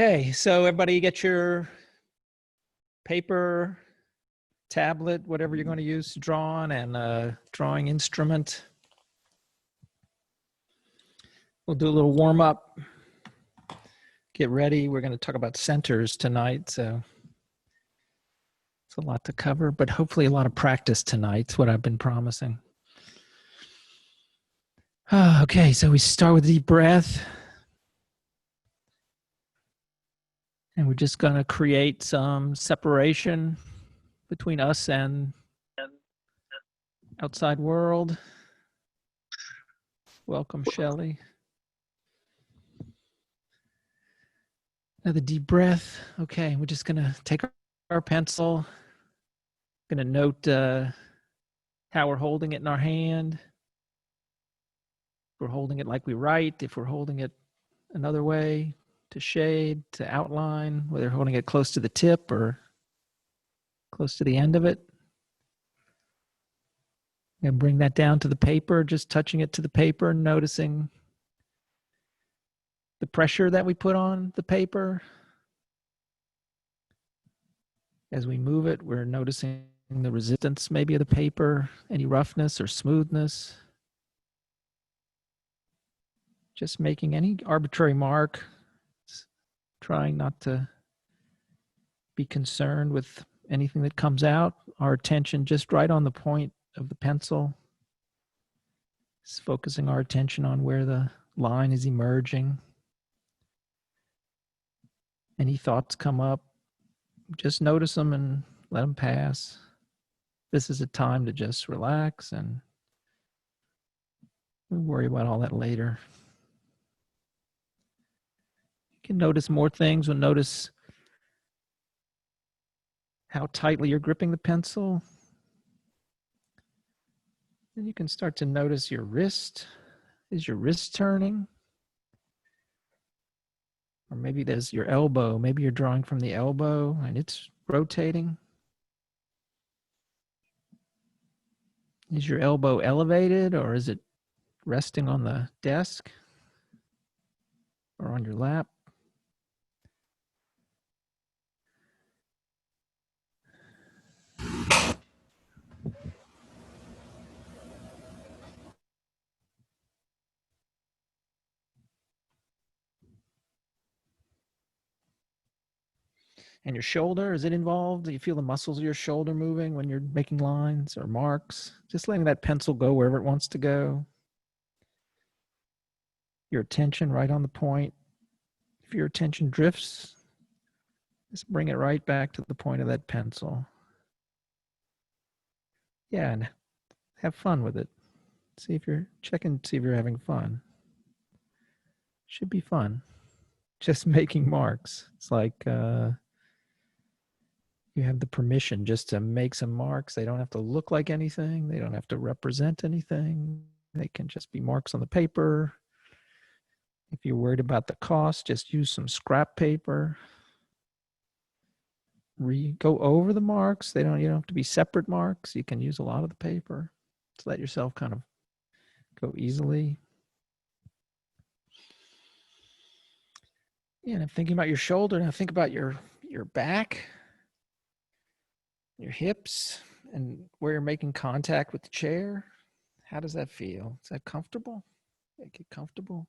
Okay, so everybody get your paper, tablet, whatever you're going to use to draw on, and a drawing instrument. We'll do a little warm up. Get ready. We're going to talk about centers tonight, so it's a lot to cover, but hopefully a lot of practice tonight. It's what I've been promising. Okay, so we start with a deep breath. And we're just going to create some separation between us and outside world. Welcome, Shelley. Another deep breath. Okay, we're just going to take our pencil. Going to note how we're holding it in our hand. If we're holding it like we write, if we're holding it another way, to shade, to outline, whether you're holding it close to the tip or close to the end of it. And bring that down to the paper, just touching it to the paper, noticing the pressure that we put on the paper. As we move it, we're noticing the resistance maybe of the paper, any roughness or smoothness. Just making any arbitrary mark, trying not to be concerned with anything that comes out. Our attention just right on the point of the pencil. Just focusing our attention on where the line is emerging. Any thoughts come up, just notice them and let them pass. This is a time to just relax, and we'll worry about all that later. You can notice more things. We'll notice how tightly you're gripping the pencil. Then you can start to notice your wrist. Is your wrist turning? Or maybe there's your elbow. Maybe you're drawing from the elbow and it's rotating. Is your elbow elevated, or is it resting on the desk or on your lap? And your shoulder, is it involved? Do you feel the muscles of your shoulder moving when you're making lines or marks? Just letting that pencil go wherever it wants to go. Your attention right on the point. If your attention drifts, just bring it right back to the point of that pencil. Yeah, and have fun with it. See if you're checking, see if you're having fun. Should be fun. Just making marks. It's like you have the permission just to make some marks. They don't have to look like anything. They don't have to represent anything. They can just be marks on the paper. If you're worried about the cost, just use some scrap paper. Go over the marks. You don't have to be separate marks. You can use a lot of the paper. Just let yourself kind of go easily. Yeah, and I'm thinking about your shoulder. Now think about your back, your hips, and where you're making contact with the chair. How does that feel? Is that comfortable? Make it comfortable.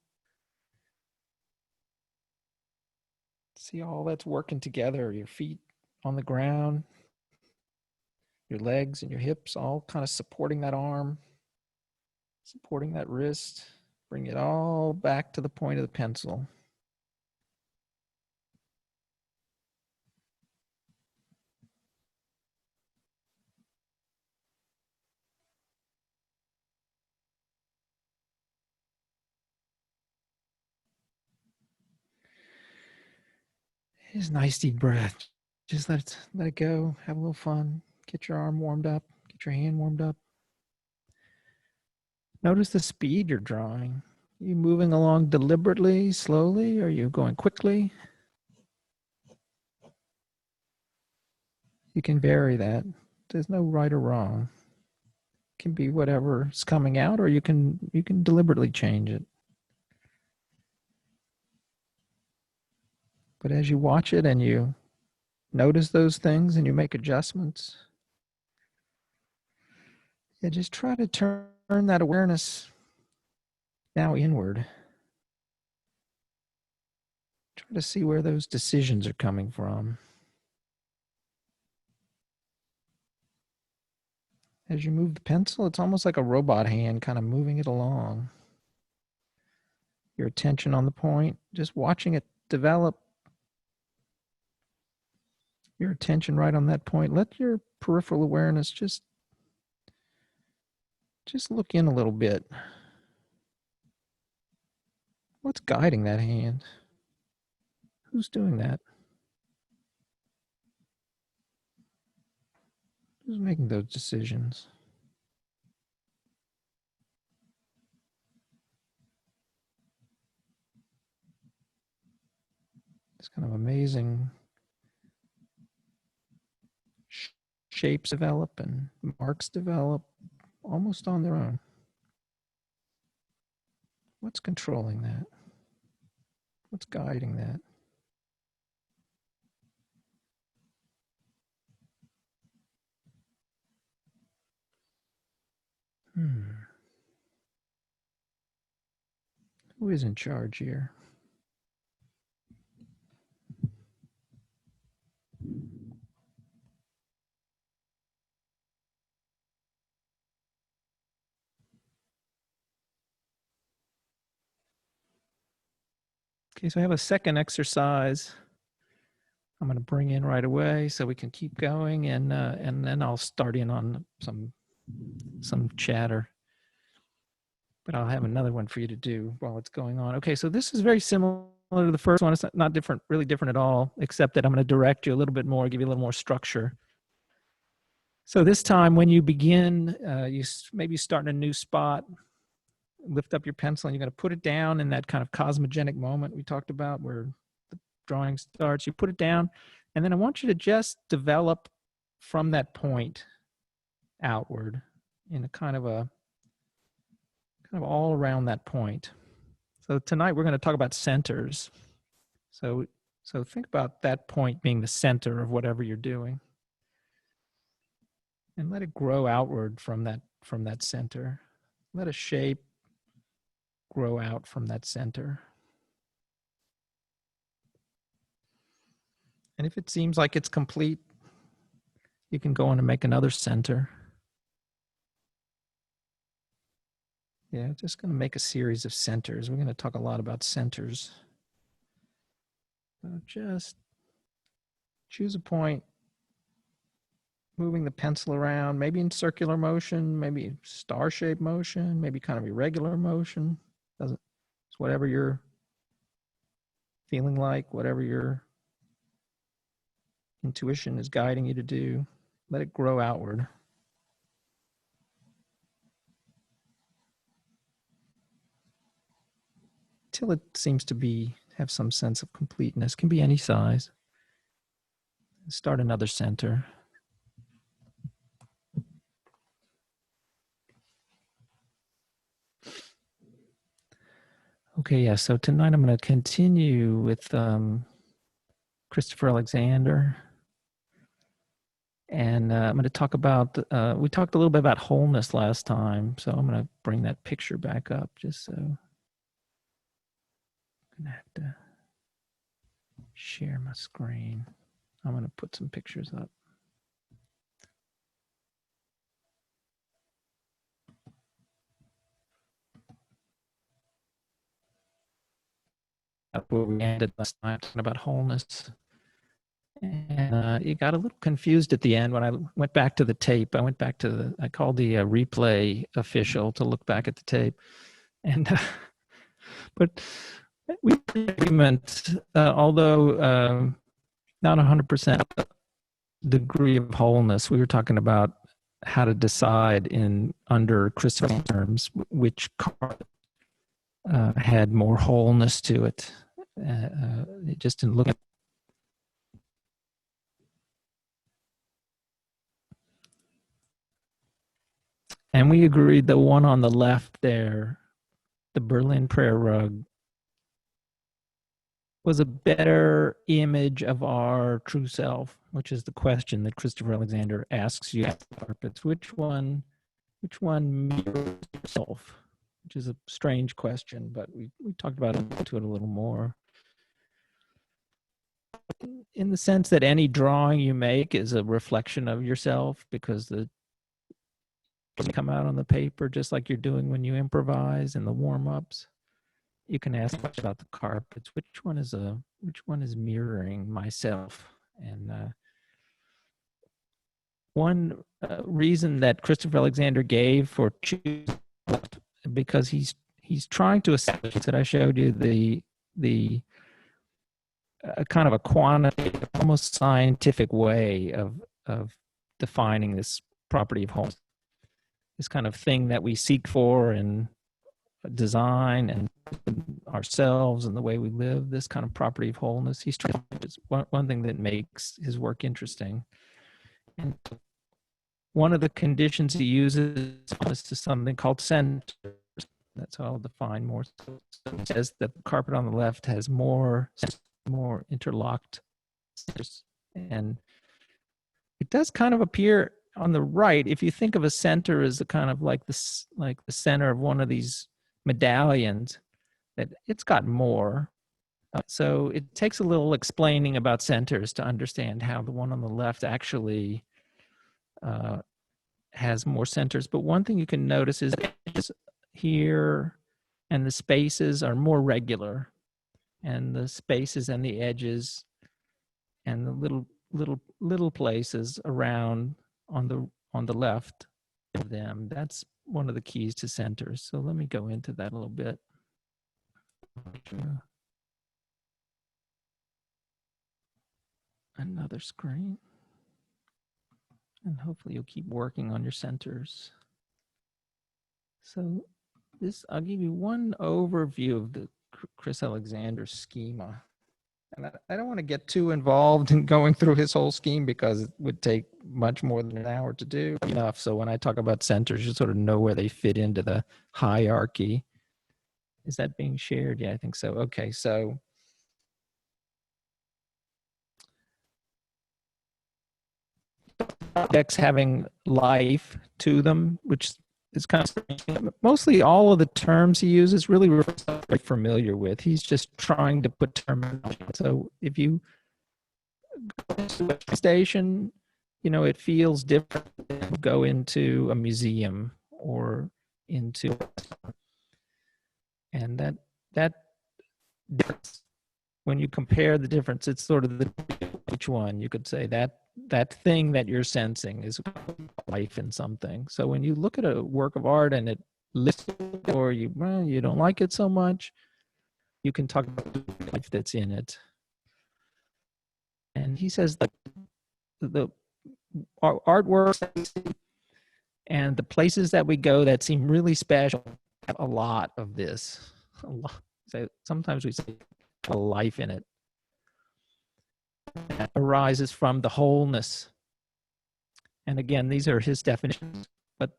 See all that's working together. Your feet on the ground, your legs and your hips all kind of supporting that arm, supporting that wrist. Bring it all back to the point of the pencil. Just a nice deep breath. Just let it go. Have a little fun. Get your arm warmed up. Get your hand warmed up. Notice the speed you're drawing. Are you moving along deliberately, slowly? Or are you going quickly? You can vary that. There's no right or wrong. It can be whatever's coming out, or you can deliberately change it. But as you watch it and you notice those things and you make adjustments, yeah, just try to turn that awareness now inward. Try to see where those decisions are coming from. As you move the pencil, it's almost like a robot hand kind of moving it along. Your attention on the point, just watching it develop. Your attention right on that point. Let your peripheral awareness just look in a little bit. What's guiding that hand? Who's doing that? Who's making those decisions? It's kind of amazing. Shapes develop and marks develop almost on their own. What's controlling that? What's guiding that? Who is in charge here? Okay, so I have a second exercise I'm going to bring in right away so we can keep going, and then I'll start in on some chatter. But I'll have another one for you to do while it's going on. Okay, so this is very similar to the first one. It's not different, really different at all, except that I'm going to direct you a little bit more, give you a little more structure. So this time when you begin, you maybe start in a new spot, lift up your pencil, and you're going to put it down in that kind of cosmogenic moment we talked about where the drawing starts. You put it down, and then I want you to just develop from that point outward in a kind of all around that point. So tonight we're going to talk about centers. So think about that point being the center of whatever you're doing, and let it grow outward from that center. Let a shape grow out from that center. And if it seems like it's complete, you can go on and make another center. Yeah, just going to make a series of centers. We're going to talk a lot about centers. So just choose a point, moving the pencil around, maybe in circular motion, maybe star-shaped motion, maybe kind of irregular motion. It's whatever you're feeling like, whatever your intuition is guiding you to do. Let it grow outward. Till it seems to have some sense of completeness. It can be any size. Start another center. Okay, yeah, so tonight I'm going to continue with Christopher Alexander. And I'm going to talk about, we talked a little bit about wholeness last time, so I'm going to bring that picture back up just so. I'm going to have to share my screen. I'm going to put some pictures up. That's where we ended last time, talking about wholeness. And it got a little confused at the end when I went back to the tape. I called the replay official to look back at the tape. And, but we agreement, although not 100% degree of wholeness, we were talking about how to decide under Christopher terms which card had more wholeness to it. Just didn't look at. And we agreed the one on the left there, the Berlin prayer rug, was a better image of our true self, which is the question that Christopher Alexander asks you. Carpets, which one mirrors yourself? Which is a strange question, but we talked about it a little more. In the sense that any drawing you make is a reflection of yourself, because the come out on the paper just like you're doing when you improvise in the warm-ups. You can ask about the carpets, which one is mirroring myself? And one reason that Christopher Alexander gave for choosing, because he's trying to establish that I showed you the kind of a quantitative, almost scientific way of defining this property of wholeness, this kind of thing that we seek for in design and ourselves and the way we live, this kind of property of wholeness. He's trying, it's one thing that makes his work interesting. And one of the conditions he uses is something called centers. That's how I'll define more. So he says that the carpet on the left has more interlocked centers. And it does kind of appear on the right, if you think of a center as a kind of like this, like the center of one of these medallions, that it's got more. So it takes a little explaining about centers to understand how the one on the left actually has more centers. But one thing you can notice is here and the spaces are more regular, and the spaces and the edges and the little places around on the left of them, that's one of the keys to centers. So let me go into that a little bit. Another screen. And hopefully you'll keep working on your centers. So this, I'll give you one overview of the Chris Alexander schema. And I don't want to get too involved in going through his whole scheme, because it would take much more than an hour to do enough. So when I talk about centers, you sort of know where they fit into the hierarchy. Is that being shared? Yeah, I think so. Okay, so objects having life to them, which is kind of mostly all of the terms he uses really we're very familiar with. He's just trying to put terminology. So if you go to a station, you know, it feels different than go into a museum or into, and that difference, when you compare the difference, it's sort of which one you could say that thing that you're sensing is life in something. So when you look at a work of art and it lists, or you don't like it so much, you can talk about the life that's in it. And he says that the artworks and the places that we go that seem really special have a lot of this. A lot. So sometimes we say a life in it. That arises from the wholeness. And again, these are his definitions, but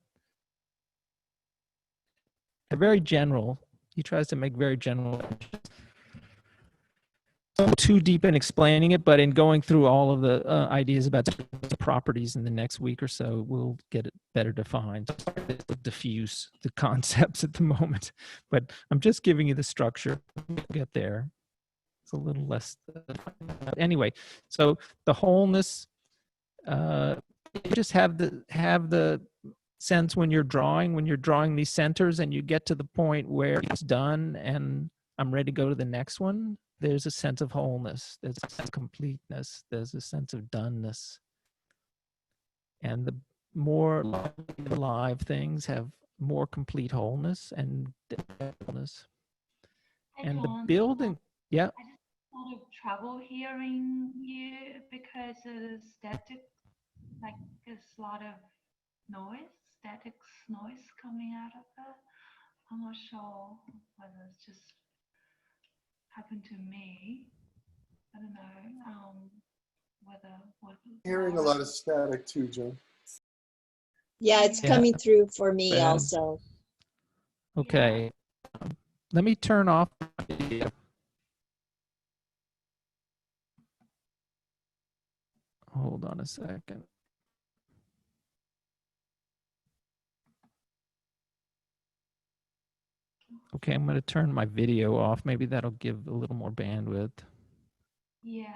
they're very general. He tries to make very general. Too deep in explaining it, but in going through all of the ideas about the properties in the next week or so, we'll get it better defined. Diffuse the concepts at the moment, but I'm just giving you the structure. We'll get there. It's a little less. Anyway, so the wholeness. You just have the sense when you're drawing these centers, and you get to the point where it's done and I'm ready to go to the next one. There's a sense of wholeness. There's a sense of completeness. There's a sense of doneness. And the more live things have more complete wholeness and wholeness. And the building, yeah. I just had a lot of trouble hearing you because of the static, like there's a lot of static noise coming out of it. I'm not sure whether it's just happened to me. I don't know whether what. Hearing a lot of static too, Joan. Yeah, it's coming through for me also. Okay. Let me turn off the video. hold on a second. Okay, I'm going to turn my video off. Maybe that'll give a little more bandwidth. Yeah.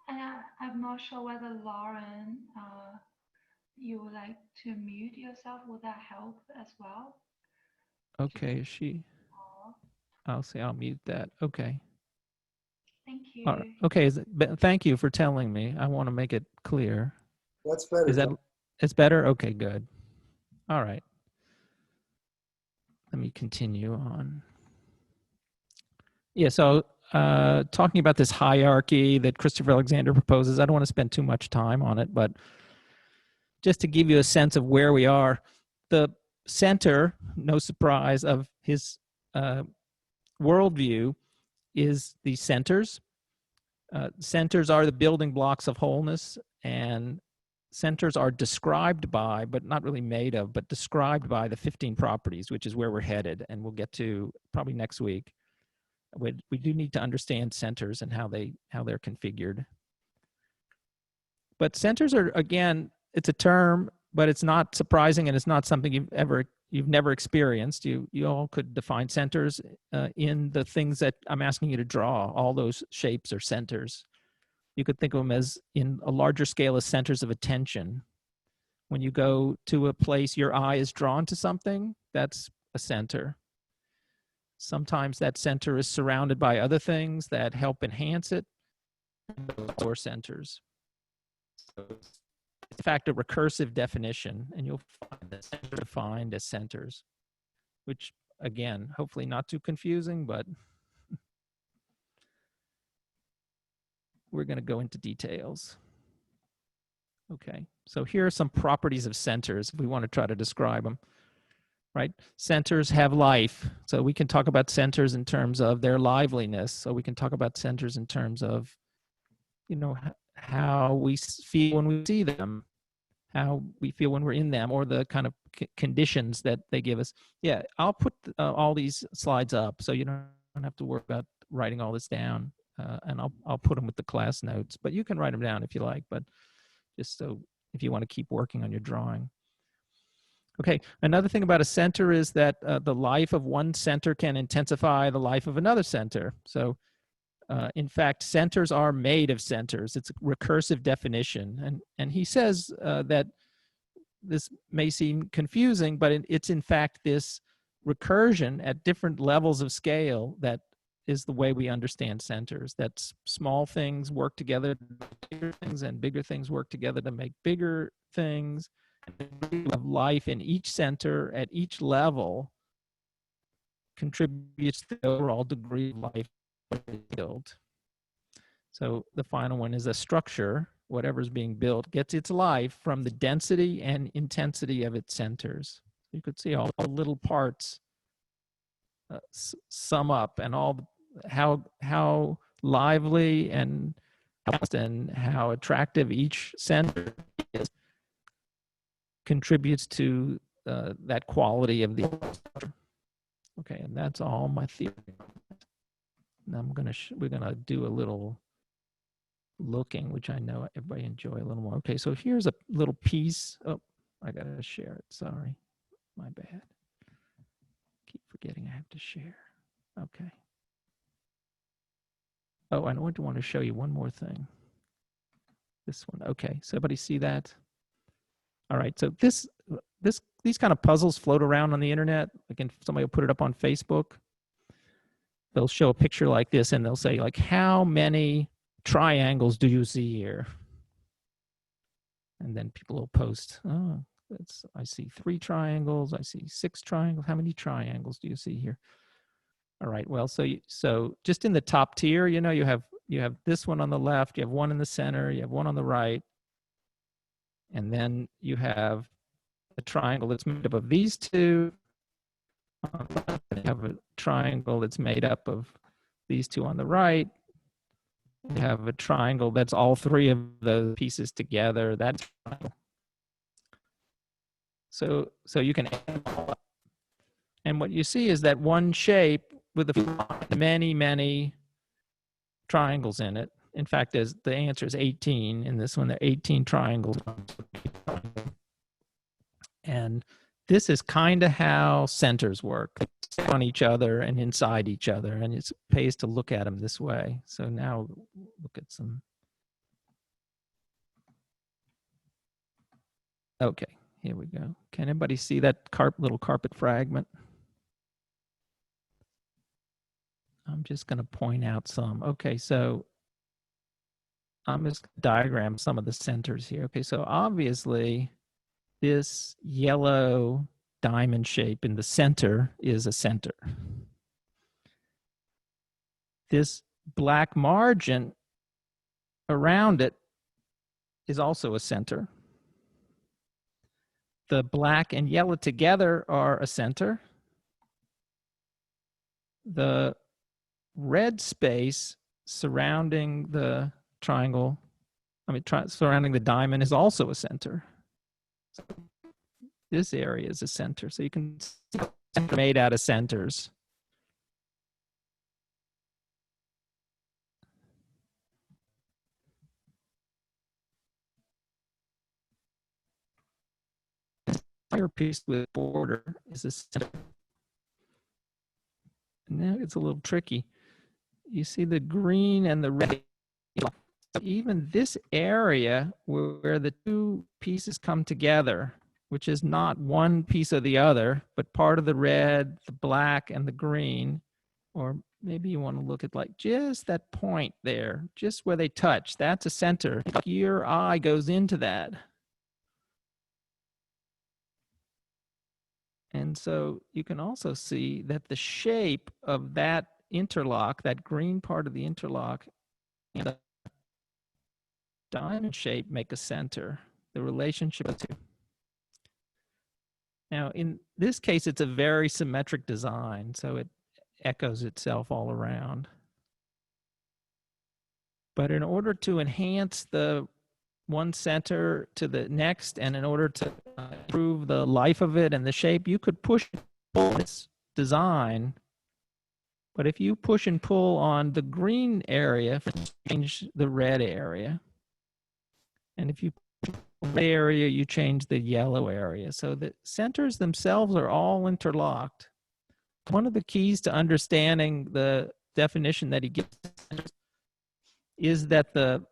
And I'm not sure whether Lauren, you would like to mute yourself. Would that help as well? Okay, I'll say I'll mute that. Okay. Thank All right. you. Okay, thank you for telling me. I want to make it clear. That's better. Is that John. it's better? Okay, good. All right. Let me continue on. Yeah, so talking about this hierarchy that Christopher Alexander proposes, I don't want to spend too much time on it, but just to give you a sense of where we are, the center, no surprise, of his worldview is the centers. Centers are the building blocks of wholeness, and centers are described by, but not really made of, but described by the 15 properties, which is where we're headed, and we'll get to probably next week. We do need to understand centers and how they're configured. But centers are, again, it's a term, but it's not surprising, and it's not something you've never experienced. You all could define centers in the things that I'm asking you to draw. All those shapes are centers. You could think of them as, in a larger scale, as centers of attention. When you go to a place, your eye is drawn to something, that's a center. Sometimes that center is surrounded by other things that help enhance it, or centers. So it's in fact a recursive definition, and you'll find the center defined as centers, which, again, hopefully not too confusing, but we're going to go into details. Okay, so here are some properties of centers if we want to try to describe them. Right? Centers have life. So we can talk about centers in terms of their liveliness. So we can talk about centers in terms of, how we feel when we see them, how we feel when we're in them, or the kind of conditions that they give us. Yeah, I'll put all these slides up so you don't have to worry about writing all this down. And I'll put them with the class notes. But you can write them down if you like, but just so if you want to keep working on your drawing. Okay, another thing about a center is that the life of one center can intensify the life of another center. So, in fact, centers are made of centers. It's a recursive definition. And he says that this may seem confusing, but it's in fact this recursion at different levels of scale that is the way we understand centers. That small things work together to make bigger things, and bigger things work together to make bigger things. Of life in each center at each level contributes to the overall degree of life built. So the final one is a structure, whatever's being built, gets its life from the density and intensity of its centers. You could see all the little parts sum up, and all how lively and how attractive each center is contributes to that quality of the structure. Okay, and that's all my theory. Now we're gonna do a little looking, which I know everybody enjoy a little more. Okay, so here's a little piece. Oh, I gotta share it. Sorry, my bad. Keep forgetting I have to share. Okay. Oh, I want to show you one more thing. This one. Okay, so everybody see that? All right, so these kind of puzzles float around on the internet. Like, somebody will put it up on Facebook. They'll show a picture like this, and they'll say, like, how many triangles do you see here? And then people will post, oh, I see 3 triangles. I see 6 triangles. How many triangles do you see here? All right, well, so just in the top tier, you have this one on the left, you have one in the center, you have one on the right, and then you have a triangle that's made up of these two. You have a triangle that's made up of these two on the right. You have a triangle that's all 3 of the pieces together. That's so you can add them all up. And what you see is that one shape with many, many triangles in it. In fact, the answer is 18 in this one. There are 18 triangles. And this is kind of how centers work. They sit on each other and inside each other, and it pays to look at them this way. So now look at some. Okay, here we go. Can anybody see that little carpet fragment? I'm just going to point out some. Okay, so I'm just going to diagram some of the centers here. Okay, so obviously this yellow diamond shape in the center is a center. This black margin around it is also a center. The black and yellow together are a center. The red space surrounding the triangle, surrounding the diamond is also a center. So this area is a center. So you can see it's made out of centers. This entire piece with border is a center. Now it's a little tricky. You see the green and the red. Even this area where the two pieces come together, which is not one piece of the other, but part of the red, the black, and the green, or maybe you want to look at like just that point there, just where they touch. That's a center. Your eye goes into that. And so you can also see that the shape of that interlock, that green part of the interlock, and the diamond shape make a center, the relationship of the two. Now, in this case, it's a very symmetric design, so it echoes itself all around. But in order to enhance the one center to the next, and in order to improve the life of it and the shape, you could push and pull this design. But if you push and pull on the green area, change the red area. And if you push the red area, you change the yellow area. So the centers themselves are all interlocked. One of the keys to understanding the definition that he gives is that the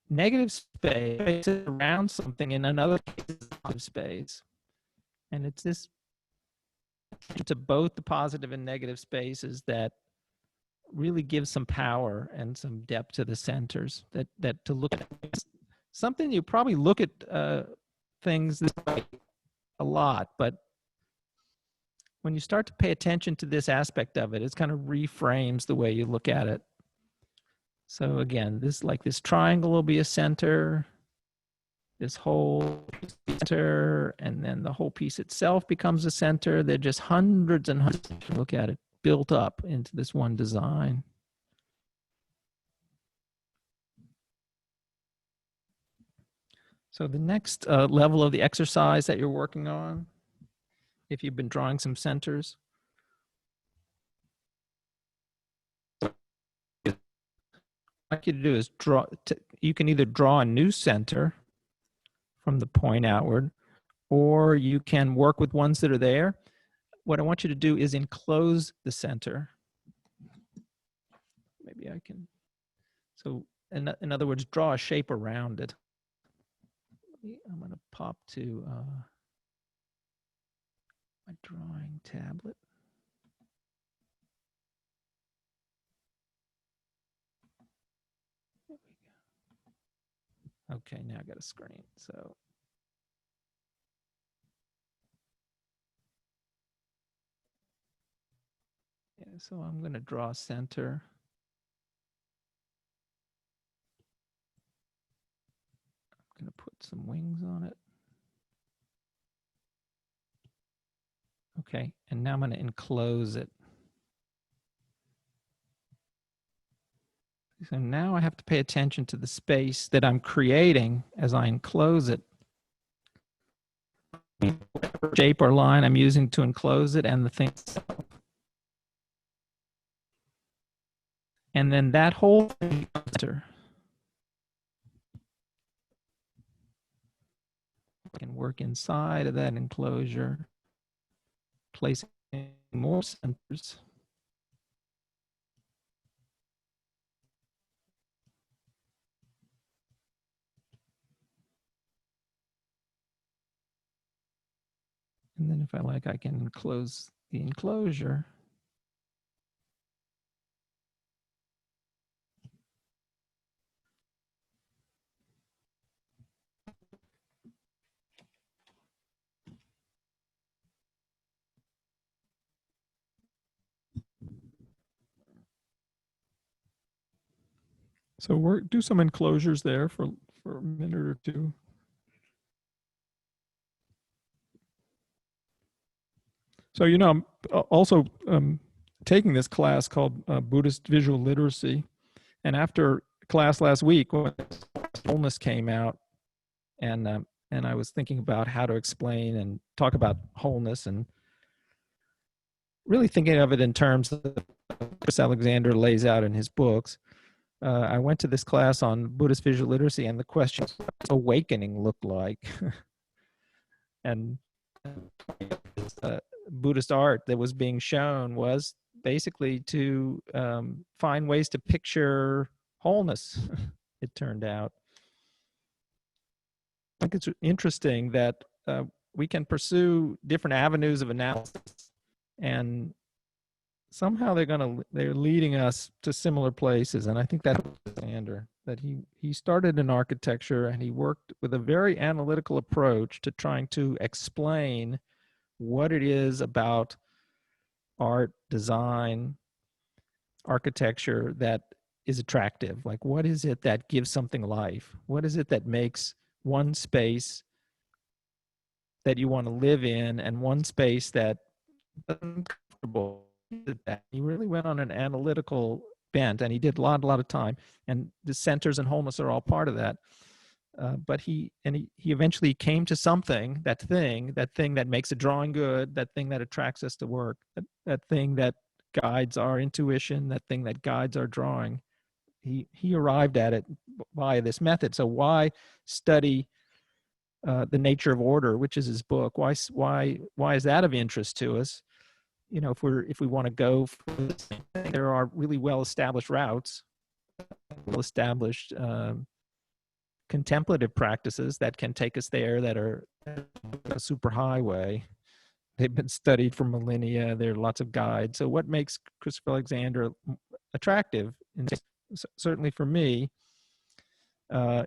negative space is around something, in another case is positive space. And it's this to both the positive and negative spaces that really gives some power and some depth to the centers that to look at. Something you probably look at things this way a lot, but when you start to pay attention to this aspect of it, it kind of reframes the way you look at it. So again, this triangle will be a center, this whole center, and then the whole piece itself becomes a center. They're just hundreds and hundreds, look at it, built up into this one design. So the next level of the exercise that you're working on, if you've been drawing some centers, what I'd like you to do is you can either draw a new center from the point outward, or you can work with ones that are there. What I want you to do is enclose the center. Maybe I can, so in other words, draw a shape around it. I'm going to pop to my drawing tablet. There we go. Okay, now I got a screen. So yeah, so I'm going to draw a center. I'm going to put some wings on it. Okay, and now I'm going to enclose it. So now I have to pay attention to the space that I'm creating as I enclose it. Whatever shape or line I'm using to enclose it and the thing itself. And then that whole thing becomes a center. work inside of that enclosure, placing more centers. And then if I like, I can close the enclosure. So do some enclosures there for a minute or two. So, I'm also taking this class called Buddhist Visual Literacy. And after class last week, when wholeness came out, and I was thinking about how to explain and talk about wholeness, and really thinking of it in terms that Chris Alexander lays out in his books. I went to this class on Buddhist visual literacy, and the question, what does awakening look like? And Buddhist art that was being shown was basically to find ways to picture wholeness, it turned out. I think it's interesting that we can pursue different avenues of analysis, and somehow they're leading us to similar places. And I think that's Alexander, that he started in architecture, and he worked with a very analytical approach to trying to explain what it is about art, design, architecture that is attractive. Like, what is it that gives something life? What is it that makes one space that you want to live in and one space that isn't comfortable? He really went on an analytical bent, and he did a lot of time, and the centers and wholeness are all part of that. But he eventually came to something, that thing that makes a drawing good, that thing that attracts us to work, that thing that guides our intuition, that thing that guides our drawing. He arrived at it via this method. So why study The Nature of Order, which is his book? Why is that of interest to us? If we want to go for this thing, there are really well-established routes, well-established contemplative practices that can take us there, that are a super highway. They've been studied for millennia. There are lots of guides. So what makes Christopher Alexander attractive? And certainly for me,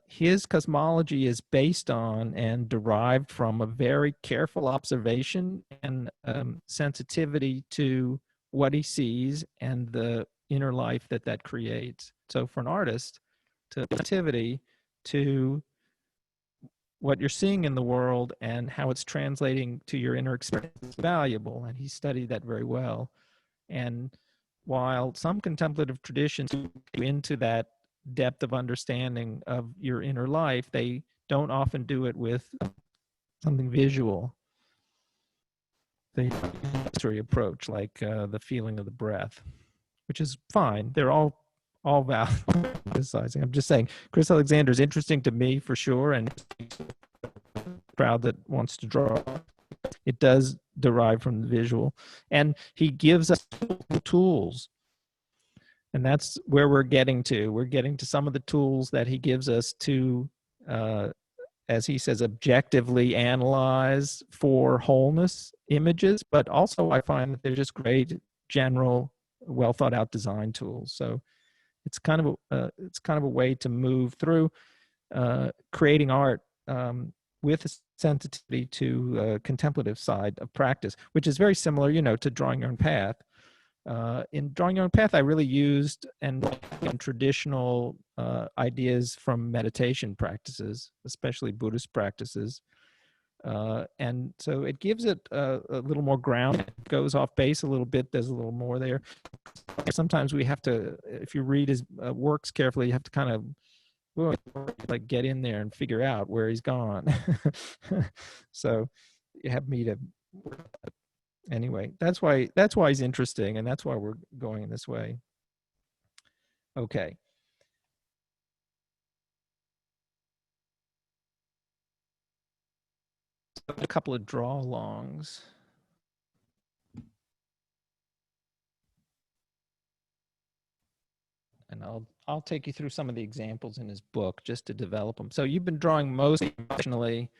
his cosmology is based on and derived from a very careful observation and sensitivity to what he sees and the inner life that creates. So for an artist, to sensitivity to what you're seeing in the world and how it's translating to your inner experience is valuable, and he studied that very well. And while some contemplative traditions go into that depth of understanding of your inner life, they don't often do it with something visual. They do a sensory approach, like the feeling of the breath, which is fine. They're all valid. I'm just saying, Chris Alexander is interesting to me for sure, and crowd that wants to draw. It does derive from the visual, and he gives us tools, and that's where we're getting to. We're getting to some of the tools that he gives us to, as he says, objectively analyze for wholeness images, but also I find that they're just great, general, well thought out design tools. So it's kind of a way to move through creating art with a sensitivity to contemplative side of practice, which is very similar, to drawing your own path. In drawing your own path, I really used and traditional ideas from meditation practices, especially Buddhist practices. And so it gives it a little more ground. It goes off base a little bit. There's a little more there. Sometimes we have to, if you read his works carefully, you have to kind of like get in there and figure out where he's gone. So you have me to, anyway, that's why he's interesting, and that's why we're going in this way. Okay. a couple of draw alongs. And I'll take you through some of the examples in his book just to develop them. So you've been drawing mostly emotionally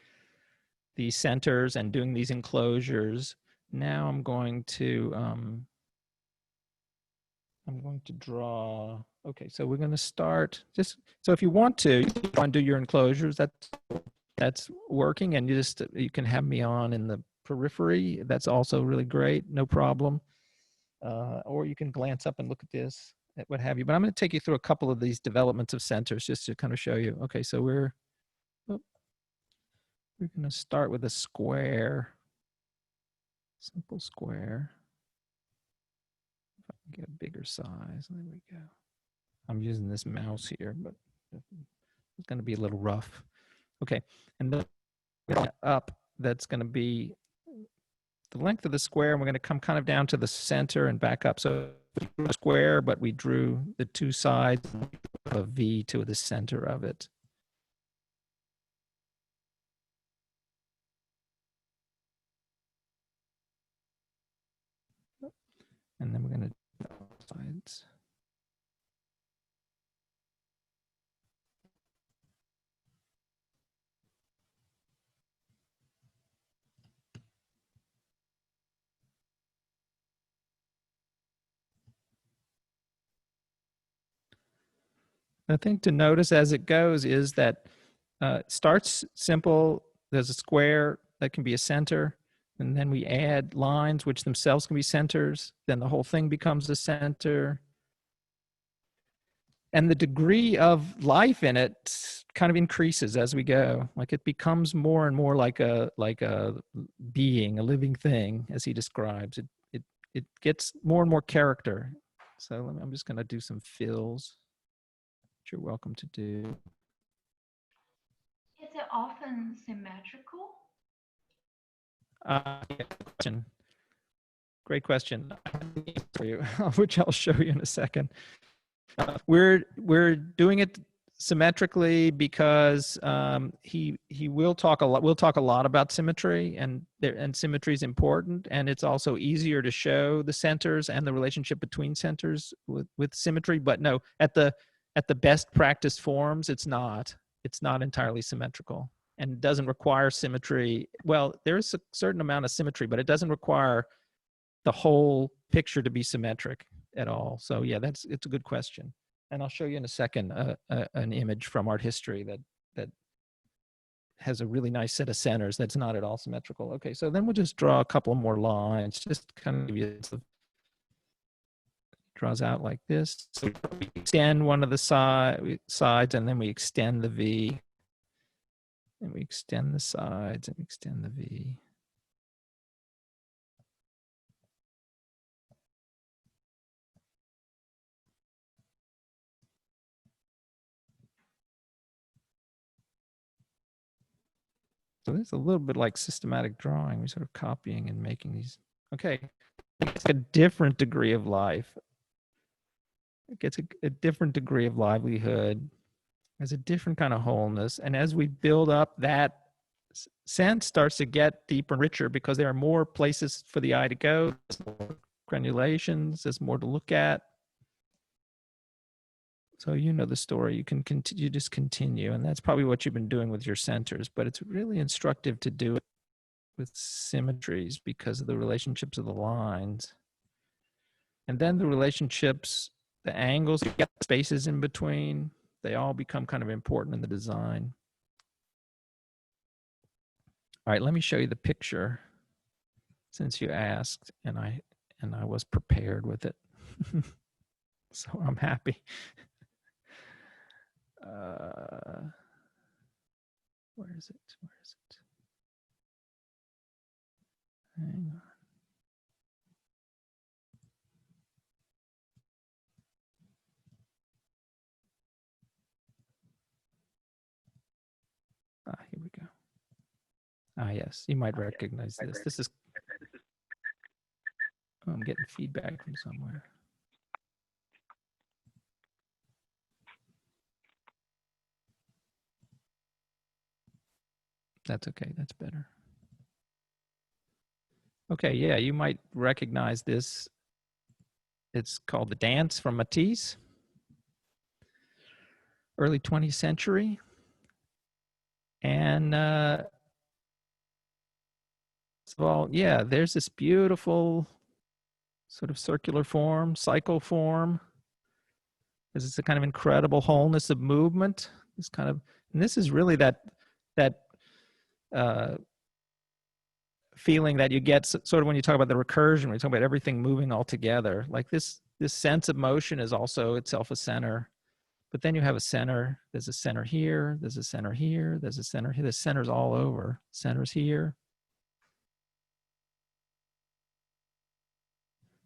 these centers and doing these enclosures. Now I'm going to draw. Okay, so we're going to start just so if you want to do your enclosures, that's working, and you can have me on in the periphery. That's also really great, no problem. Or you can glance up and look at this, what have you. But I'm going to take you through a couple of these developments of centers just to kind of show you. Okay, so we're going to start with a square, simple square. If I can get a bigger size, there we go. I'm using this mouse here, but it's going to be a little rough. Okay, and then up, that's going to be the length of the square, and we're going to come kind of down to the center and back up. So we drew a square, but we drew the two sides of a V to the center of it. And then we're going to do sides. The thing to notice as it goes is that it starts simple. There's a square that can be a center, and then we add lines which themselves can be centers. Then the whole thing becomes a center. And the degree of life in it kind of increases as we go. Like it becomes more and more like a being, a living thing, as he describes. It gets more and more character. So I'm just going to do some fills, which you're welcome to do. Is it often symmetrical? Great question. For you, which I'll show you in a second. We're doing it symmetrically because he will talk a lot. We'll talk a lot about symmetry, and symmetry is important, and it's also easier to show the centers and the relationship between centers with symmetry. But no, at the best practice forms, it's not entirely symmetrical, and it doesn't require symmetry. Well, there is a certain amount of symmetry, but it doesn't require the whole picture to be symmetric at all. So yeah, it's a good question. And I'll show you in a second an image from art history that has a really nice set of centers that's not at all symmetrical. Okay, so then we'll just draw a couple more lines, just kind of give you draws out like this. So we extend one of the sides, and then we extend the V, and we extend the sides and extend the V. So this is a little bit like systematic drawing. We're sort of copying and making these. Okay, it's a different degree of life. It gets a different degree of livelihood. Has a different kind of wholeness. And as we build up, that sense starts to get deeper and richer because there are more places for the eye to go. There's more granulations. There's more to look at. So you know the story. You can continue, just continue, and that's probably what you've been doing with your centers. But it's really instructive to do it with symmetries because of the relationships of the lines, and then the relationships, the angles, you get spaces in between. They all become kind of important in the design. All right, let me show you the picture, since you asked, and I was prepared with it, so I'm happy. Where is it? Where is it? Hang on. Here we go. Yes, you might recognize this. This is, oh, I'm getting feedback from somewhere. That's okay, that's better. Okay, yeah, you might recognize this. It's called The Dance from Matisse, early 20th century. And first of all, yeah, there's this beautiful sort of circular form, cycle form. This is a kind of incredible wholeness of movement. This kind of, and this is really that feeling that you get sort of when you talk about the recursion, when you talk about everything moving all together. Like this sense of motion is also itself a center. But then you have a center. There's a center here. There's a center here. There's a center here. There's centers all over. Centers here.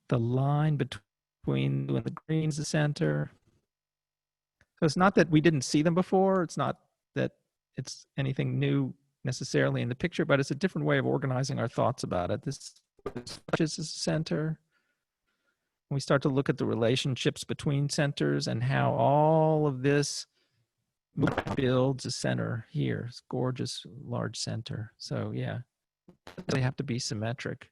The line between blue and the green is the center. So it's not that we didn't see them before. It's not that it's anything new necessarily in the picture, but it's a different way of organizing our thoughts about it. This is the center. We start to look at the relationships between centers and how all of this builds a center here. It's gorgeous, large center. So yeah, they have to be symmetric.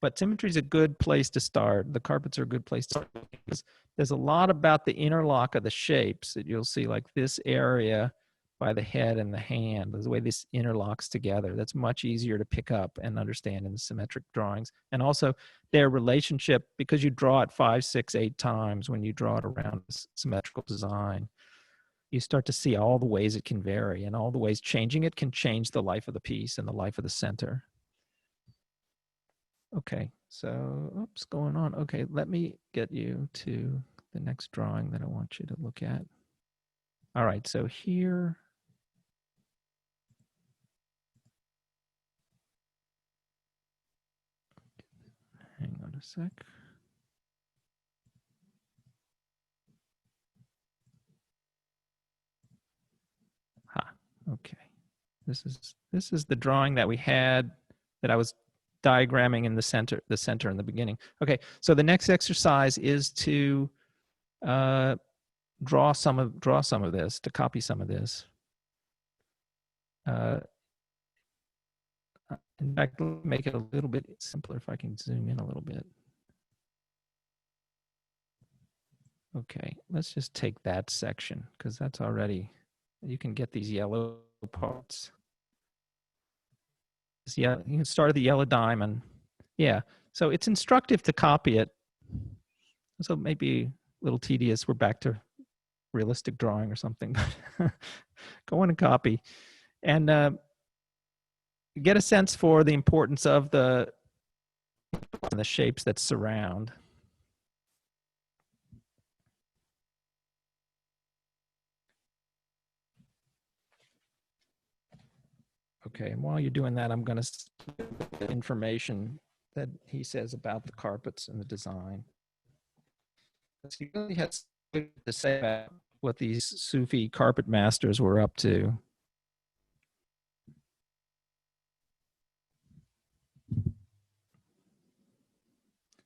But symmetry is a good place to start. The carpets are a good place to start because there's a lot about the interlock of the shapes that you'll see, like this area by the head and the hand, the way this interlocks together. That's much easier to pick up and understand in the symmetric drawings. And also their relationship, because you draw it 5, 6, 8 times when you draw it around symmetrical design, you start to see all the ways it can vary and all the ways changing it can change the life of the piece and the life of the center. Okay, so, oops, going on. Okay, let me get you to the next drawing that I want you to look at. All right, so here, hang on a sec. Okay, this is the drawing that we had that I was diagramming in the center in the beginning. Okay, so the next exercise is to draw some of this, to copy some of this. In fact, let me make it a little bit simpler if I can zoom in a little bit. Okay, let's just take that section because that's already, you can get these yellow parts. Yeah, you can start at the yellow diamond. Yeah, so it's instructive to copy it. So maybe a little tedious. We're back to realistic drawing or something, but go on and copy. And get a sense for the importance of the shapes that surround. Okay, and while you're doing that, I'm going to information that he says about the carpets and the design. He really has to say about what these Sufi carpet masters were up to.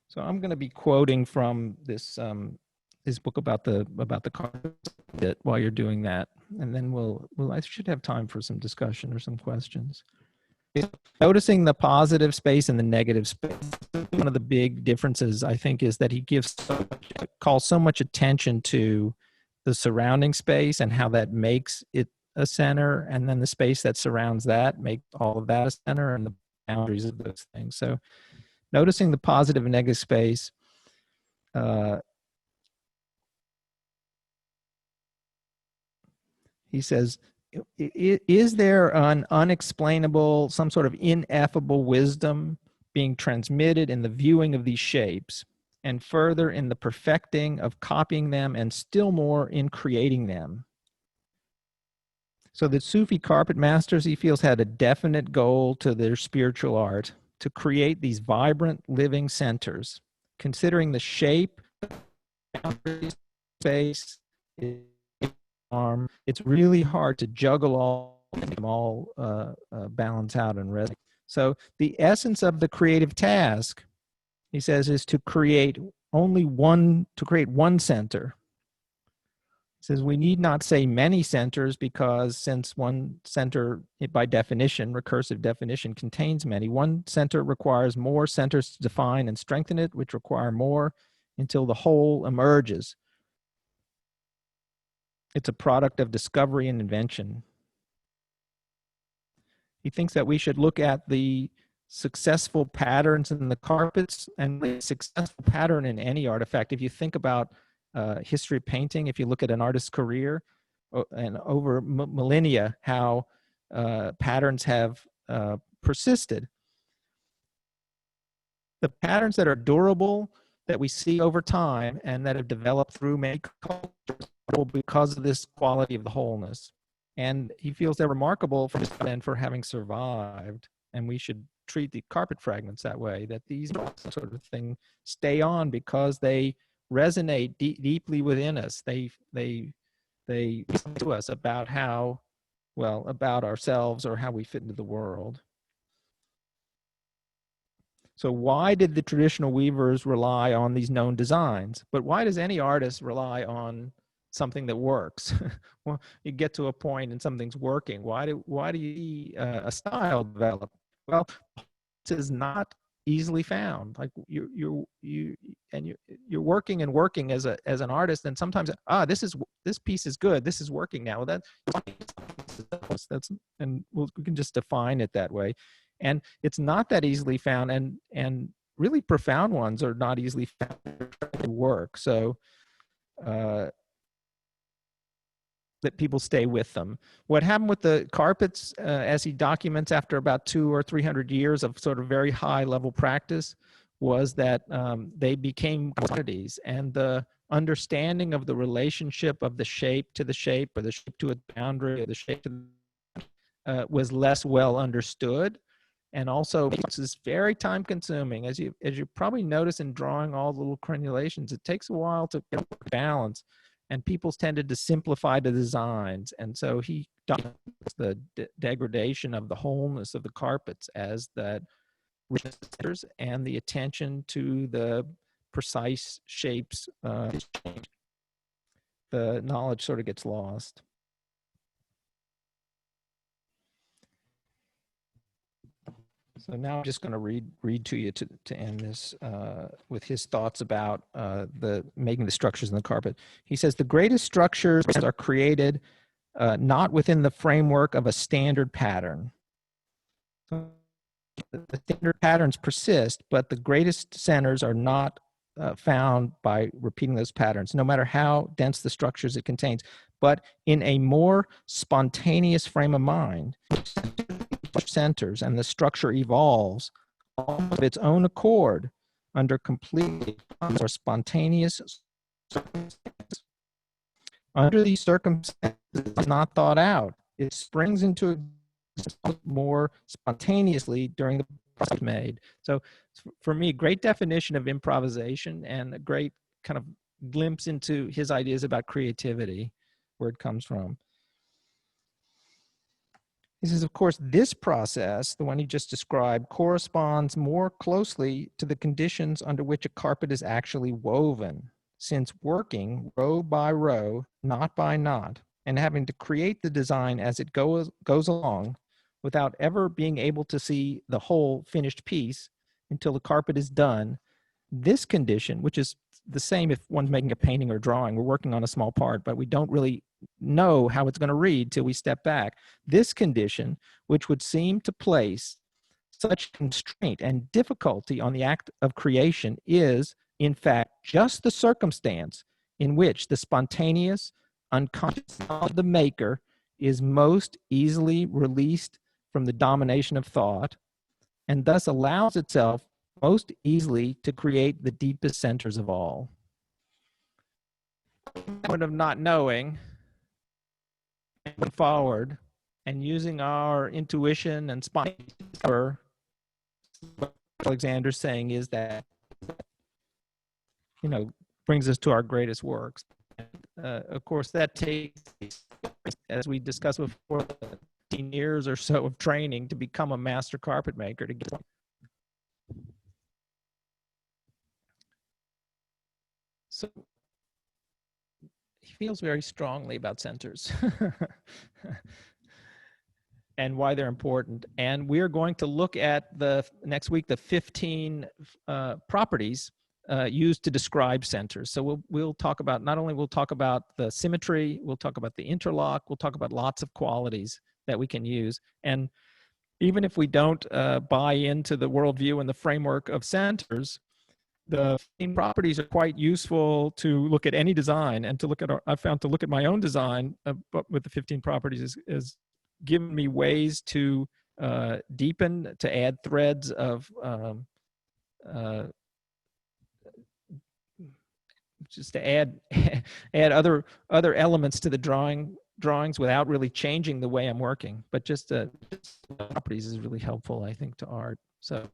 So I'm going to be quoting from this his book about the carpet bit while you're doing that, and then I should have time for some discussion or some questions. Noticing the positive space and the negative space. One of the big differences, I think, is that he calls so much attention to the surrounding space and how that makes it a center, and then the space that surrounds that make all of that a center, and the boundaries of those things. So noticing the positive and negative space, he says, is there an unexplainable, some sort of ineffable wisdom being transmitted in the viewing of these shapes, and further in the perfecting of copying them, and still more in creating them? So the Sufi carpet masters, he feels, had a definite goal to their spiritual art, to create these vibrant living centers, considering the shape, space, arm. It's really hard to juggle all them all balance out and resonate. So the essence of the creative task, he says, is to create one center, says we need not say many centers, because since one center, by definition, recursive definition, contains many, one center requires more centers to define and strengthen it, which require more, until the whole emerges. It's a product of discovery and invention. He thinks that we should look at the successful patterns in the carpets, and the successful pattern in any artifact. If you think about history of painting, if you look at an artist's career and over millennia, how patterns have persisted. The patterns that are durable, that we see over time, and that have developed through many cultures, because of this quality of the wholeness. And he feels they're remarkable for having survived. And we should treat the carpet fragments that way, that these sort of thing stay on because they resonate deeply within us. They to us about how, well, about ourselves or how we fit into the world. So why did the traditional weavers rely on these known designs? But why does any artist rely on something that works? Well, you get to a point and something's working. Why do you see a style develop? Well, this is not easily found. Like you're working and working as an artist, and sometimes this piece is good. This is working now. That's and we can just define it that way. And it's not that easily found, and really profound ones are not easily found to work. So that people stay with them. What happened with the carpets, as he documents after about 200 or 300 years of sort of very high level practice, was that they became quantities, and the understanding of the relationship of the shape to the shape, or the shape to a boundary, or the shape to was less well understood. And also, this is very time consuming. As you probably notice in drawing all the little crenulations, it takes a while to get balance. And people tended to simplify the designs. And so he documents the degradation of the wholeness of the carpets as that registers, and the attention to the precise shapes. The knowledge sort of gets lost. So now I'm just going to read to you to end this with his thoughts about making the structures in the carpet. He says, the greatest structures are created not within the framework of a standard pattern. So the standard patterns persist, but the greatest centers are not found by repeating those patterns, no matter how dense the structures it contains, but in a more spontaneous frame of mind. Centers, and the structure evolves of its own accord under completely or spontaneous circumstances. Under these circumstances, it's not thought out. It springs into existence more spontaneously during the process made. So for me, great definition of improvisation, and a great kind of glimpse into his ideas about creativity, where it comes from. He says, of course, this process, the one he just described, corresponds more closely to the conditions under which a carpet is actually woven, since working row by row, knot by knot, and having to create the design as it goes along without ever being able to see the whole finished piece until the carpet is done, this condition, which is the same if one's making a painting or drawing, we're working on a small part, but we don't really know how it's going to read till we step back. This condition, which would seem to place such constraint and difficulty on the act of creation, is, in fact, just the circumstance in which the spontaneous, unconscious knowledge of the maker is most easily released from the domination of thought, and thus allows itself most easily to create the deepest centers of all. Of not knowing, moving forward, and using our intuition and spontaneity. What Alexander's saying is that, brings us to our greatest works. Of course, that takes, as we discussed before, 15 years or so of training to become a master carpet maker. So feels very strongly about centers and why they're important. And we're going to look at next week the 15 properties used to describe centers. So we'll talk about, not only we'll talk about the symmetry, we'll talk about the interlock, we'll talk about lots of qualities that we can use. And even if we don't buy into the worldview and the framework of centers, the 15 properties are quite useful to look at any design, and to look at I found to look at my own design with the 15 properties is giving me ways to deepen, to add threads of just to add add other elements to the drawings without really changing the way I'm working. But just properties is really helpful, I think, to art. So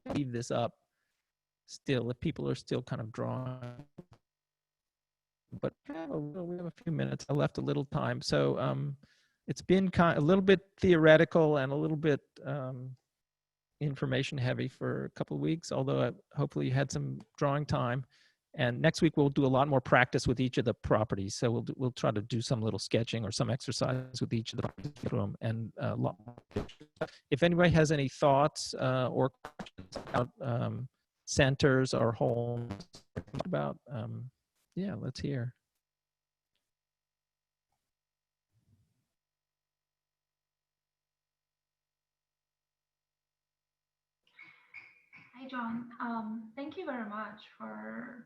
I'll leave this up still if people are still kind of drawing. But we have a few minutes. I left a little time. So it's been a little bit theoretical and a little bit information heavy for a couple of weeks, although hopefully you had some drawing time. And next week we'll do a lot more practice with each of the properties. So we'll try to do some little sketching or some exercise with each of the properties, and a lot more. If anybody has any thoughts or questions about centers or wholeness, about yeah, let's hear. Hi, John. Thank you very much for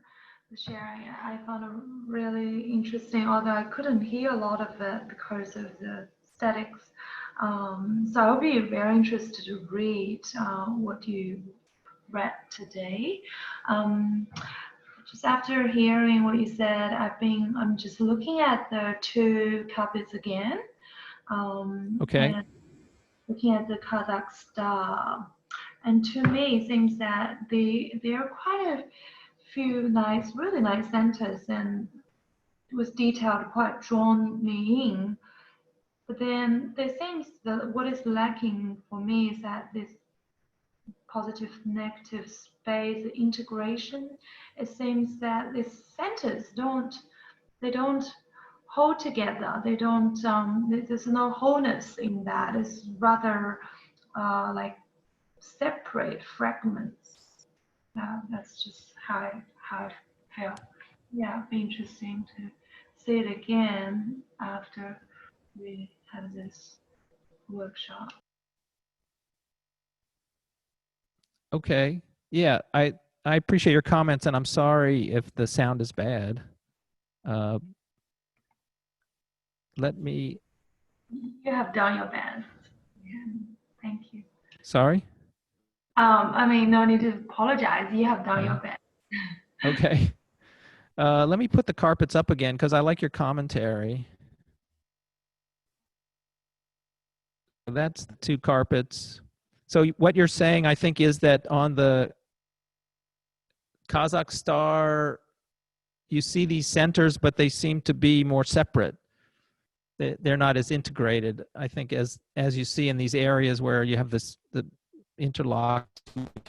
the sharing. I found it really interesting, although I couldn't hear a lot of it because of the statics. So I'll be very interested to read what you read today. Just after hearing what you said, I'm just looking at the two copies again. Okay. And looking at the Kazakh star. And to me, it seems that there are quite a few nice, really nice centers, and it was detailed, quite drawn me in. But then there seems that what is lacking for me is that this positive, negative space integration. It seems that these centers they don't hold together. They don't. There's no wholeness in that. It's rather like separate fragments. That's just how I felt. Yeah, it'd be interesting to see it again after we have this workshop. Okay. Yeah, I appreciate your comments, and I'm sorry if the sound is bad. Let me. You have done your best. Yeah, thank you. Sorry. I mean, no need to apologize. You have done your best. Okay. Let me put the carpets up again because I like your commentary. That's the two carpets. So what you're saying, I think, is that on the Kazakh star, you see these centers, but they seem to be more separate. They're not as integrated, I think, as you see in these areas where you have the interlocked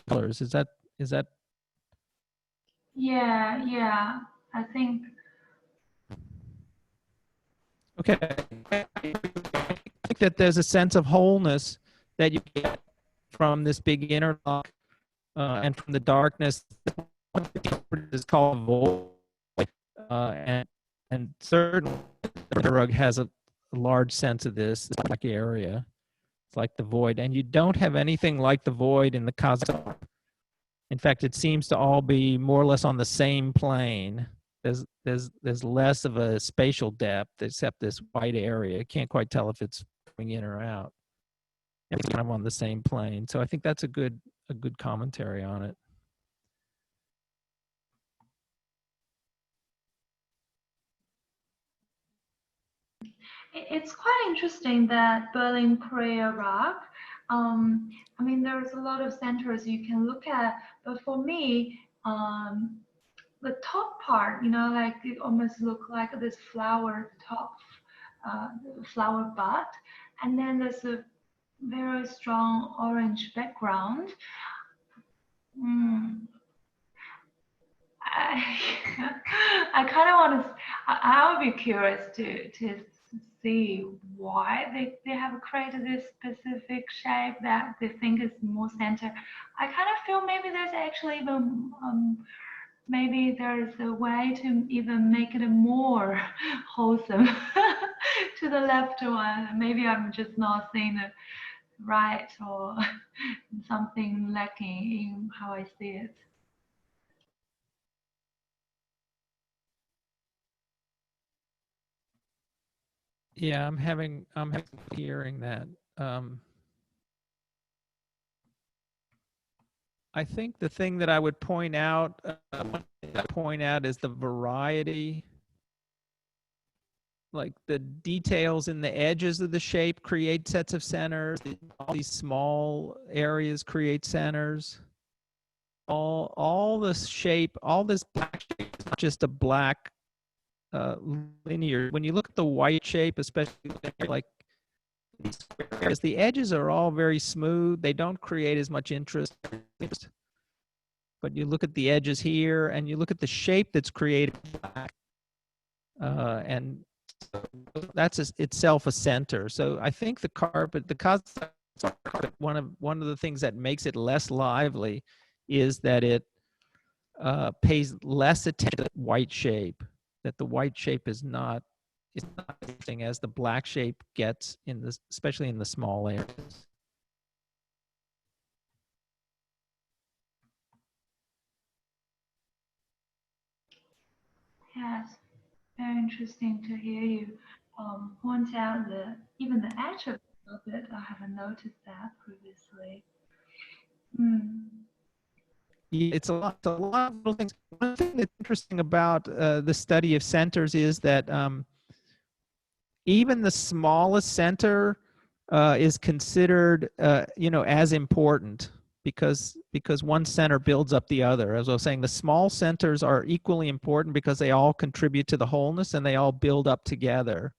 colors. Is that? Yeah. I think. Okay. I think that there's a sense of wholeness that you get from this big interlock and from the darkness. Is called void, and certainly the rug has a large sense of this black area. It's like the void, and you don't have anything like the void in the Kazakh. In fact, it seems to all be more or less on the same plane. There's less of a spatial depth except this white area. You can't quite tell if it's going in or out. It's kind of on the same plane. So I think that's a good commentary on it. It's quite interesting that Berlin Prayer Rock. I mean, there's a lot of centers you can look at, but for me, the top part, like it almost look like this flower top, flower bud, and then there's a very strong orange background. I kind of want to. I would be curious to see why they have created this specific shape that they think is more center. I kind of feel maybe there's actually even maybe there's a way to even make it a more wholesome to the left one. Maybe I'm just not seeing it right or something lacking in how I see it. Yeah, I'm hearing that. I think the thing that I would point out, is the variety, like the details in the edges of the shape create sets of centers. All these small areas create centers. All this shape, all this black shape is not just a black linear. When you look at the white shape, especially like these squares, the edges are all very smooth. They don't create as much interest. But you look at the edges here, and you look at the shape that's created black, and that's itself a center. So I think the carpet, the cosmic carpet, one of the things that makes it less lively is that it pays less attention to the white shape. That the white shape is not interesting as the black shape gets in this, especially in the small areas. Yes, very interesting to hear you point out even the edge of it. I haven't noticed that previously. Hmm. It's a lot of little things. One thing that's interesting about the study of centers is that even the smallest center is considered, as important because one center builds up the other. As I was saying, the small centers are equally important because they all contribute to the wholeness and they all build up together.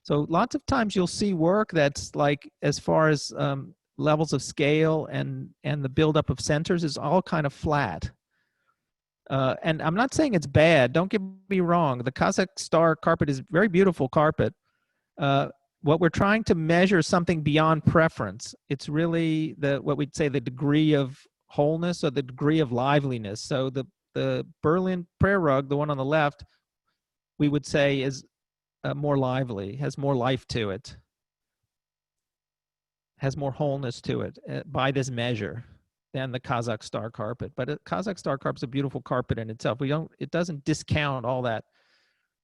So lots of times you'll see work that's like, as far as levels of scale and the buildup of centers is all kind of flat. And I'm not saying it's bad. Don't get me wrong. The Kazakh star carpet is very beautiful carpet. What we're trying to measure is something beyond preference. It's really what we'd say the degree of wholeness or the degree of liveliness. So the Berlin prayer rug, the one on the left, we would say is more lively, has more life to it, has more wholeness to it by this measure than the Kazakh star carpet. But Kazakh star carpet is a beautiful carpet in itself. It doesn't discount all that.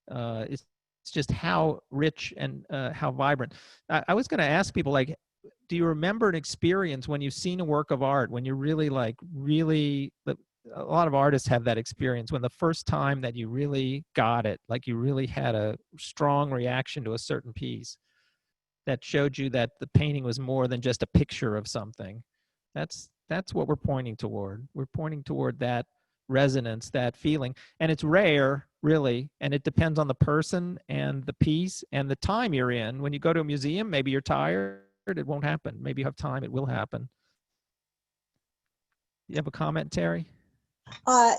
It's just how rich and how vibrant. I was going to ask people, like, do you remember an experience when you've seen a work of art, when you're really a lot of artists have that experience, when the first time that you really got it, like you really had a strong reaction to a certain piece that showed you that the painting was more than just a picture of something. That's what we're pointing toward. We're pointing toward that resonance, that feeling. And it's rare, really, and it depends on the person and the piece and the time you're in. When you go to a museum, maybe you're tired, it won't happen. Maybe you have time, it will happen. You have a comment, Terry?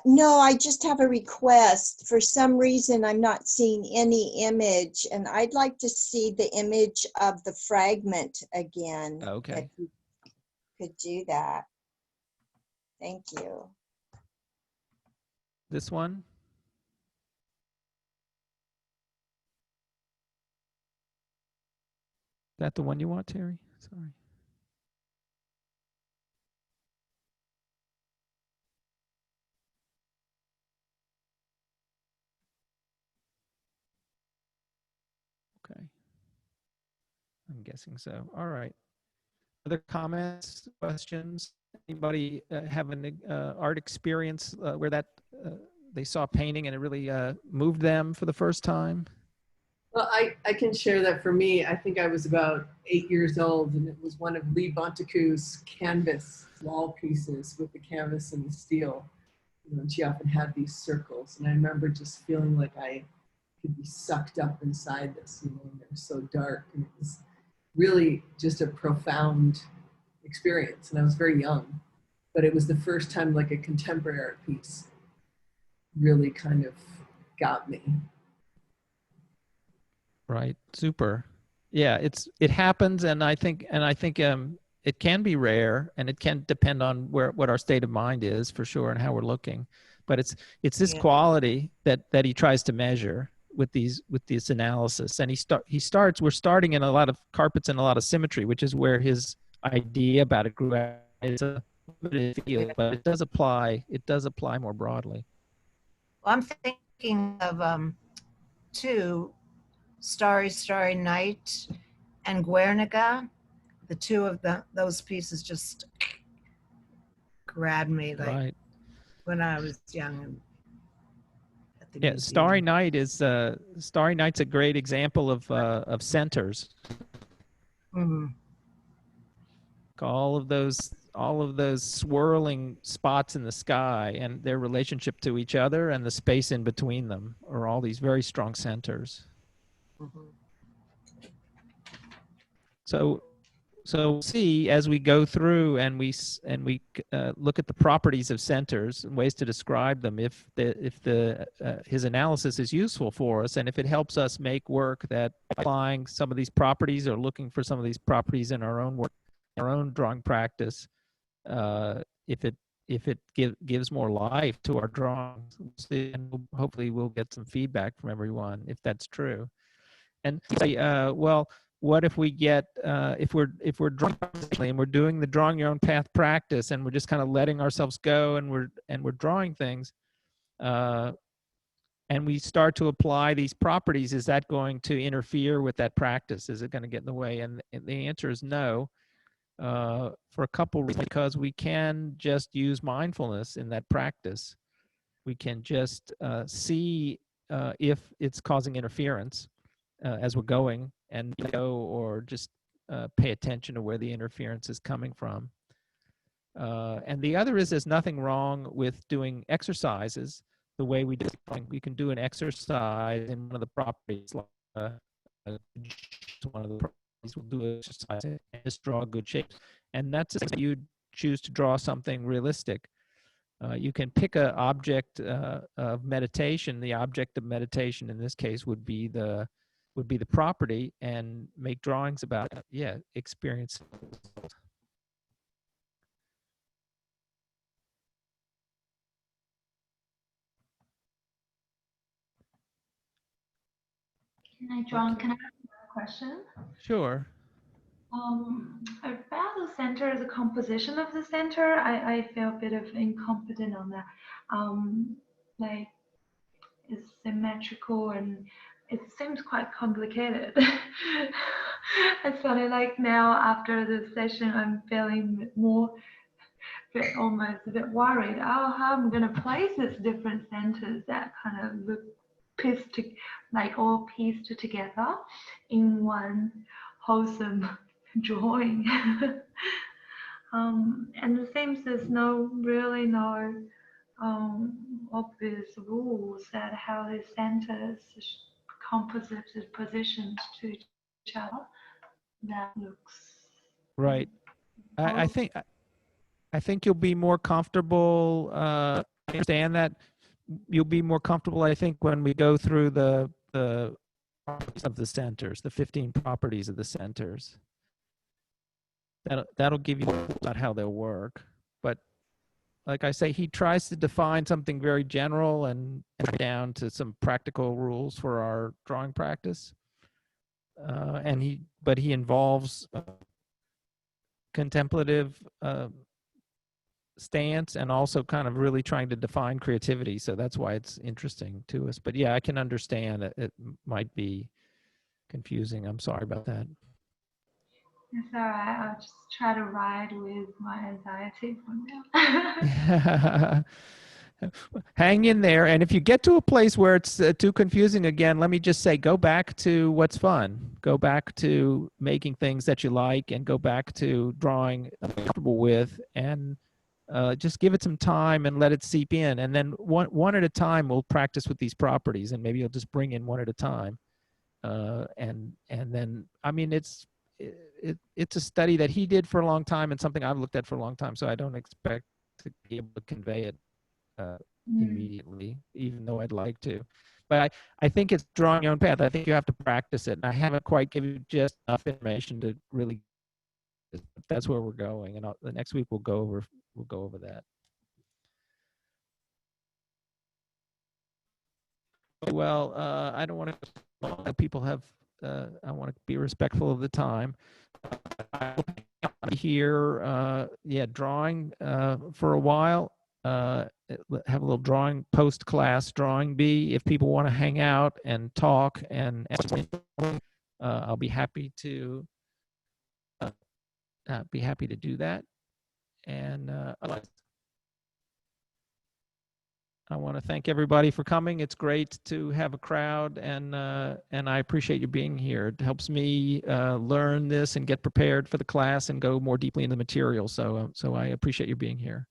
No, I just have a request. For some reason, I'm not seeing any image, and I'd like to see the image of the fragment again. Okay. If you could do that. Thank you. This one? Is that the one you want, Terry? Sorry. Okay. I'm guessing so. All right. Other comments, questions? Anybody have an art experience where they saw a painting and it really moved them for the first time? Well, I can share that for me. I think I was about 8 years old, and it was one of Lee Bontecu's canvas wall pieces with the canvas and the steel. And she often had these circles, and I remember just feeling like I could be sucked up inside this, and they were so dark, and it was really just a profound experience. And I was very young, but it was the first time like a contemporary art piece. really kind of got me. Right. Super. Yeah, it happens, and I think it can be rare, and it can depend on what our state of mind is for sure, and how we're looking. But it's this Yeah. quality that he tries to measure with this analysis, and he starts. We're starting in a lot of carpets and a lot of symmetry, which is where his idea about it grew out. It's a limited field, but it does apply. It does apply more broadly. Well, I'm thinking of two, Starry Night and Guernica. The two of those pieces just grabbed me like Right. when I was young and at the Yeah, museum. Starry Night's a great example of centers. Mhm. All of those swirling spots in the sky and their relationship to each other and the space in between them are all these very strong centers. Mhm. So see, as we go through and we look at the properties of centers and ways to describe them, if his analysis is useful for us, and if it helps us make work that applying some of these properties or looking for some of these properties in our own work, our own drawing practice, if it gives more life to our drawings, and hopefully we'll get some feedback from everyone if that's true. And say, well, what if we get if we're drawing and we're doing the drawing your own path practice, and we're just kind of letting ourselves go, and we're drawing things, and we start to apply these properties, is that going to interfere with that practice? Is it going to get in the way? And the answer is no, for a couple reasons. Because we can just use mindfulness in that practice. We can just see if it's causing interference as we're going, and go, or just pay attention to where the interference is coming from. And the other is, there's nothing wrong with doing exercises the way we do. We can do an exercise in one of the properties, like one of the properties. We'll do an exercise and just draw good shapes. And that's if you choose to draw something realistic. You can pick an object of meditation. The object of meditation in this case would be the property, and make drawings about it. Yeah, experience. John, can I ask a question? Sure. About the center, the composition of the center, I feel a bit of incompetent on that. Like, it's symmetrical and it seems quite complicated. It's funny, like now after the session, I'm feeling almost a bit worried. Oh, how I'm going to place these different centers that kind of look all pieced together in one wholesome drawing. And it seems there's really no obvious rules that how the centers composites positioned to each other. That looks Right. I think you'll be more comfortable. I understand that you'll be more comfortable, I think, when we go through the properties of the centers, the 15 properties of the centers. That'll give you about how they'll work. But like I say, he tries to define something very general and down to some practical rules for our drawing practice. But he involves contemplative stance, and also kind of really trying to define creativity. So that's why it's interesting to us. But yeah, I can understand that it might be confusing. I'm sorry about that. It's all right. I'll just try to ride with my anxiety for now. Hang in there. And if you get to a place where it's too confusing again, let me just say, go back to what's fun. Go back to making things that you like, and go back to drawing comfortable with, and just give it some time and let it seep in. And then one at a time, we'll practice with these properties, and maybe you'll just bring in one at a time. And then, I mean, it's a study that he did for a long time, and something I've looked at for a long time. So I don't expect to be able to convey it immediately, even though I'd like to. But I think it's drawing your own path. I think you have to practice it. And I haven't quite given you just enough information to really. That's where we're going, and the next week we'll go over that. Well, I don't want to. People have. I want to be respectful of the time. I'll be here. Yeah, drawing for a while. Have a little drawing post-class drawing bee. If people want to hang out and talk and I'll be happy to do that. And I want to thank everybody for coming. It's great to have a crowd, and I appreciate you being here. It helps me learn this and get prepared for the class and go more deeply into the material. So I appreciate you being here.